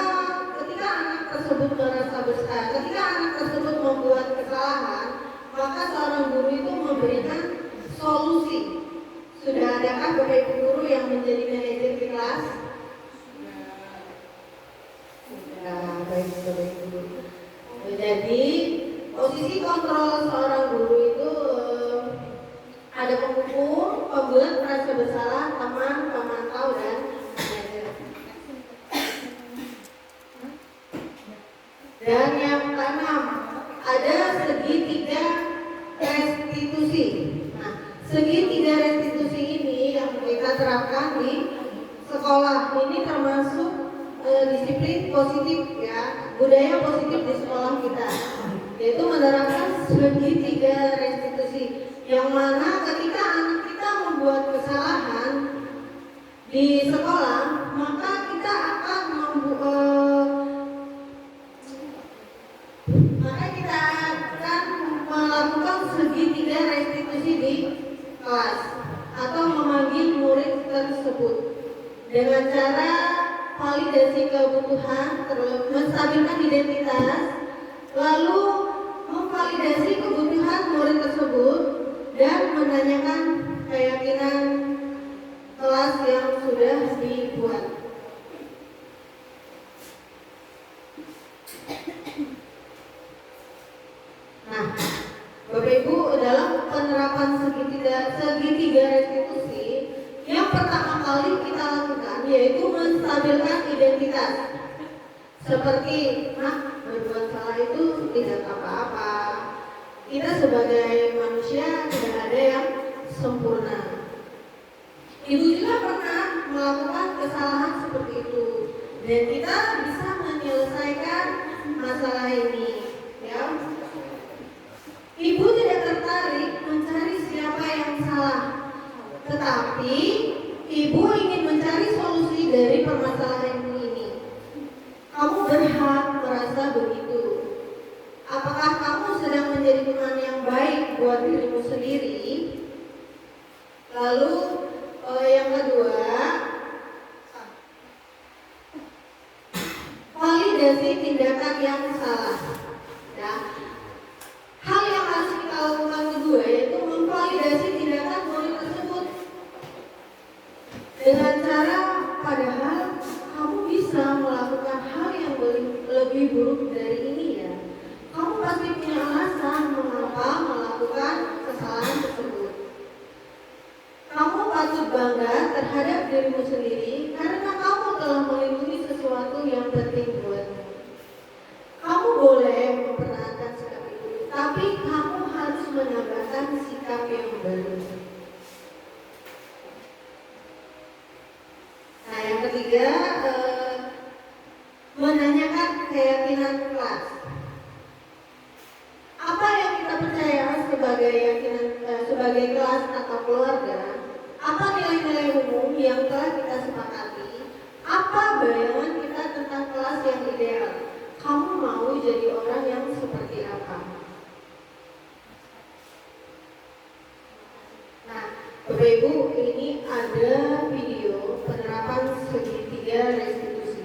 ketika anak tersebut merasa bersalah, ketika anak tersebut membuat kesalahan, maka seorang guru itu memberikan solusi. Sudah adakah Bapak Ibu guru yang menjadi manajer di kelas? Sudah, baik Bapak Ibu guru. Jadi posisi kontrol seorang guru itu ada pengukur, pembuat merasa bersalah, teman, pemantau, dan manajer. Dan yang keenam, ada segitiga restitusi. Nah, segitiga restitusi ini yang kita terapkan di sekolah. Ini termasuk disiplin positif ya, budaya positif di sekolah kita, yaitu menerapkan segitiga restitusi. Yang mana ketika anak kita membuat kesalahan di sekolah, maka kita akan melakukan segitiga restitusi di kelas atau memanggil murid tersebut dengan cara validasi kebutuhan, menstabilkan identitas, lalu memvalidasi kebutuhan murid tersebut dan menanyakan keyakinan kelas yang sudah dibuat. Nah, Bapak Ibu, dalam penerapan segitiga restitusi, yang pertama kali kita lakukan yaitu menstabilkan identitas. Seperti, berbuat salah itu tidak apa-apa. Kita sebagai manusia tidak ada yang sempurna. Ibu juga pernah melakukan kesalahan seperti itu, dan kita bisa menyelesaikan masalah ini. Ya, Ibu tidak tertarik mencari siapa yang salah, tetapi Ibu ingin mencari solusi dari permasalahan ini. Kamu berhak merasa begitu. Apakah kamu sedang menjadi teman yang baik buat dirimu sendiri? Lalu yang kedua, validasi tindakan yang salah. Ya. Hal yang harus kita lakukan kedua yaitu memvalidasi tindakan murid tersebut dengan cara, padahal kamu bisa melakukan hal yang lebih buruk dari ini ya. Kamu pasti punya alasan mengapa melakukan kesalahan tersebut. Kamu patut bangga terhadap dirimu sendiri karena kamu telah melindungi sesuatu yang penting buatmu. Kamu boleh mempertahankan sikap itu, tapi kamu harus menambahkan sikap yang baru. Nah, yang ketiga, menanyakan keyakinan kelas. Apa yang kita percaya sebagai kelas atau keluarga? Apa nilai-nilai umum yang telah kita sepakati? Apa bayangan kita tentang kelas yang ideal? Kamu mau jadi orang yang seperti apa? Nah, Bapak Ibu, ini ada video penerapan segitiga restitusi.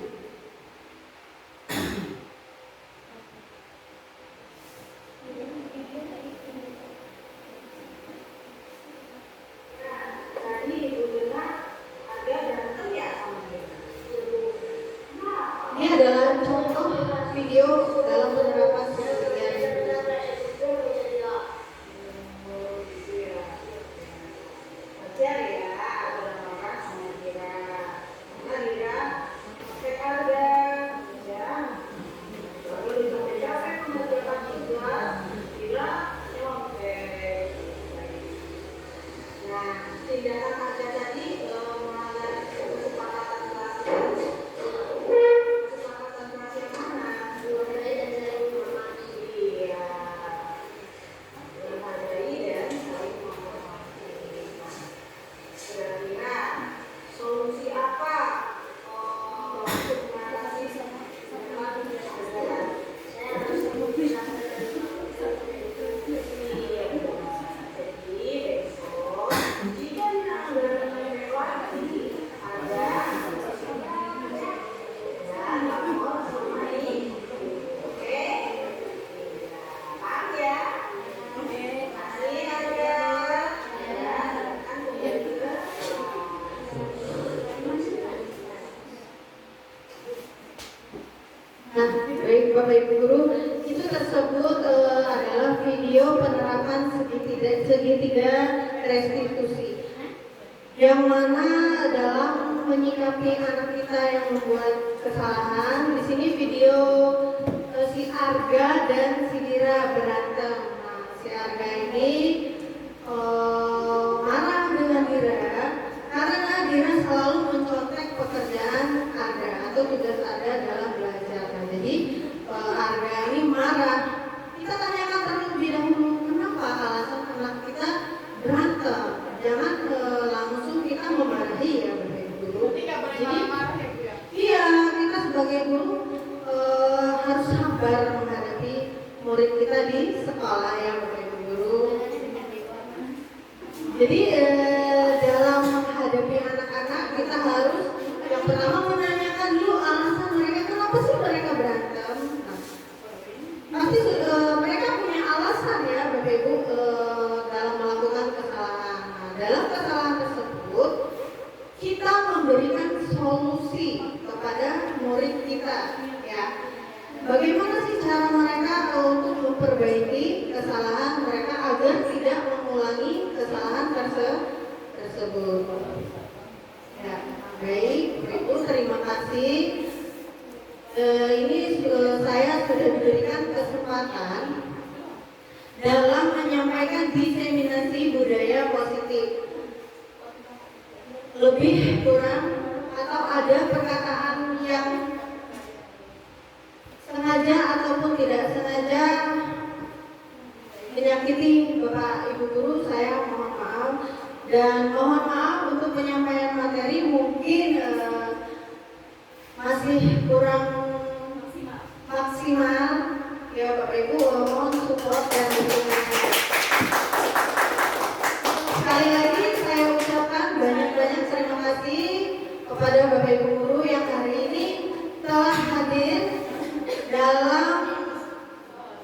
Ini adalah contoh video dalam penerapan segitiga restitusi. Wajar ya, ada orang sama kira. menerapkan segitiga restitusi, yang mana dalam menyikapi anak kita yang membuat kesalahan. Di sini video si Arga dan si Dira berantem. Nah, si Arga ini marah dengan Dira karena Dira selalu mencontek pekerjaan Arga atau tugas Arga dalam belajar. Nah, jadi Arga ini marah. Kita tanyakan terlebih dahulu kenapa alasan anak kita berantem. Jangan langsung kita memarahi ya Bapak Ibu Guru. Jadi iya, kita sebagai guru harus sabar menghadapi murid kita di sekolah ya Bapak Ibu Guru. Jadi dalam menghadapi anak-anak kita harus yang pertama menanyakan dulu alasan mereka kenapa sih mereka berantem. Nah, pasti mereka punya alasan ya Bapak Ibu dalam melakukan kesalahan. Nah, dalam kesalahan tersebut kita memberikan solusi kepada murid kita ya. Bagaimana sih cara mereka untuk memperbaiki kesalahan mereka agar tidak mengulangi kesalahan tersebut. Ya, baik, Ibu, terima kasih. Ini saya sudah diberikan kesempatan dalam menyampaikan diseminasi budaya positif. Lebih kurang atau ada perkataan yang sengaja ataupun tidak sengaja menyakiti Bapak Ibu Guru, saya mohon maaf, dan mohon maaf untuk penyampaian materi mungkin masih kurang maksimal ya Bapak Ibu, mohon support dan dukungannya. Sekali lagi saya ucapkan banyak-banyak terima kasih kepada Bapak Ibu Guru yang hari ini telah hadir dalam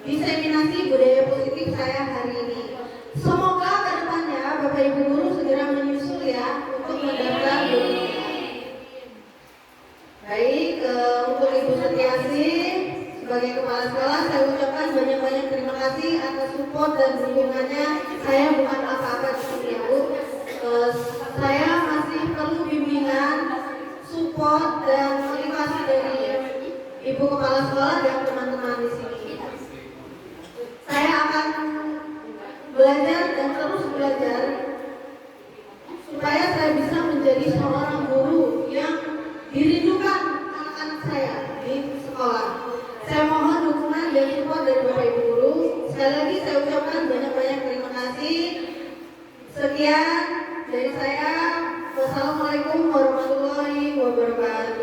diseminasi budaya positif saya hari ini. Semoga kedepannya Bapak Ibu Guru segera menyusul ya untuk mendaftar guru. Baik, untuk Ibu Setiasi sebagai kepala sekolah saya ucapkan banyak-banyak terima kasih atas support dan dukungannya. Saya bukan apa-apa di sini ya Bu. Saya masih perlu bimbingan, support dan motivasi dari Ibu Kepala Sekolah dan teman-teman di sini. Saya akan belajar dan terus belajar supaya saya bisa menjadi seorang guru yang dirindukan anak-anak saya di sekolah. Saya mohon dukungan dan support dari Bapak Ibu Guru. Sekali lagi saya ucapkan banyak-banyak terima kasih. Sekian dari saya. Wassalamualaikum warahmatullahi wabarakatuh.